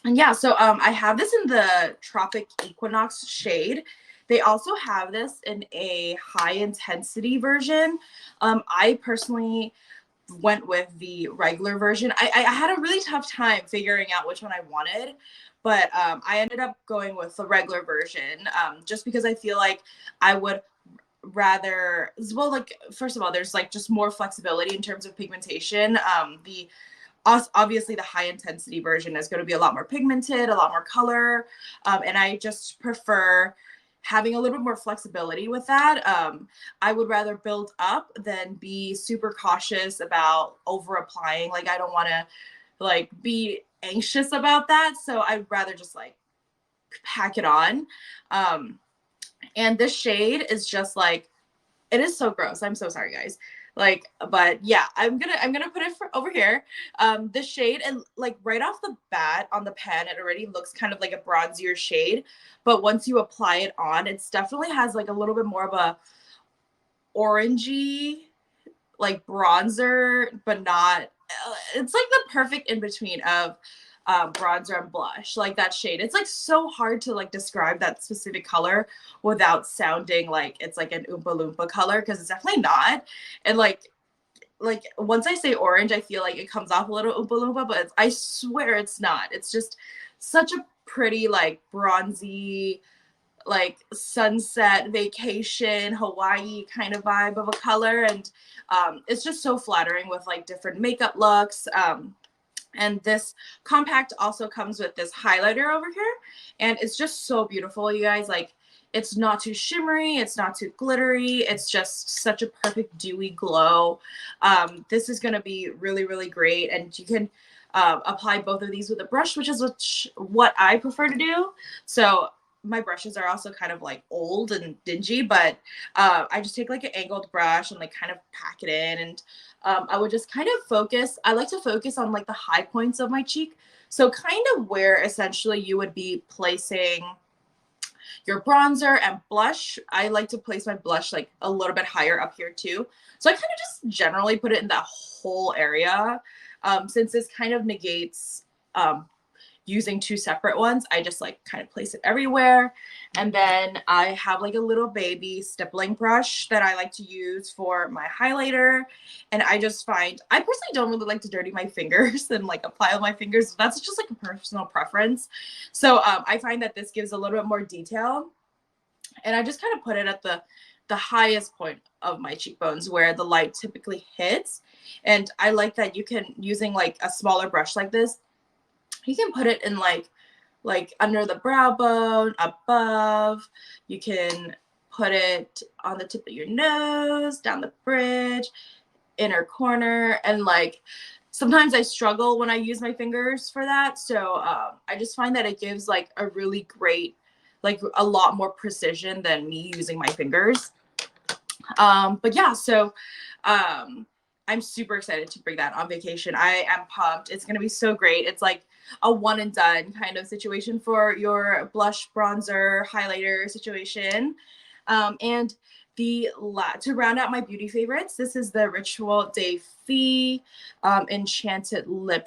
And yeah, so I have this in the Tropic Equinox shade. They also have this in a high intensity version. I personally went with the regular version. I had a really tough time figuring out which one I wanted, but I ended up going with the regular version just because I feel like I would rather, well, like, first of all, there's like just more flexibility in terms of pigmentation. The obviously the high intensity version is going to be a lot more pigmented, a lot more color, and I just prefer having a little bit more flexibility with that. I would rather build up than be super cautious about over applying. Like, I don't want to like be anxious about that, so I'd rather just like pack it on. um and this shade is just like, it is so gross. I'm so sorry, guys. Like, but yeah, I'm gonna put it over here. The shade, and like right off the bat on the pen, it already looks kind of like a bronzier shade. But once you apply it on, it's definitely has like a little bit more of a orangey, like bronzer, but not. It's like the perfect in between of bronzer and blush, like that shade. It's like so hard to like describe that specific color without sounding like it's like an Oompa Loompa color, because it's definitely not. And like once I say orange, I feel like it comes off a little Oompa Loompa, but I swear it's not. It's just such a pretty like bronzy, like sunset vacation Hawaii kind of vibe of a color. And it's just so flattering with like different makeup looks. And this compact also comes with this highlighter over here, and it's just so beautiful, you guys. Like, it's not too shimmery, it's not too glittery, it's just such a perfect dewy glow. This is going to be really, really great, and you can apply both of these with a brush, which is what I prefer to do. So my brushes are also kind of like old and dingy, but I just take like an angled brush and like kind of pack it in. And I would just kind of focus. I like to focus on like the high points of my cheek. So kind of where essentially you would be placing your bronzer and blush. I like to place my blush like a little bit higher up here too. So I kind of just generally put it in that whole area. Since this kind of negates using two separate ones, I just like kind of place it everywhere. And then I have like a little baby stippling brush that I like to use for my highlighter. And I just find, I personally don't really like to dirty my fingers and like apply on my fingers. That's just like a personal preference. So I find that this gives a little bit more detail. And I just kind of put it at the highest point of my cheekbones where the light typically hits. And I like that you can, using like a smaller brush like this, you can put it in like under the brow bone, above. You can put it on the tip of your nose, down the bridge, inner corner. And like sometimes I struggle when I use my fingers for that. So I just find that it gives like a really great, like a lot more precision than me using my fingers. But yeah, so I'm super excited to bring that on vacation. I am pumped. It's going to be so great. It's like a one and done kind of situation for your blush, bronzer, highlighter situation. And to round out my beauty favorites, this is the Ritual de Fille Enchanted Lip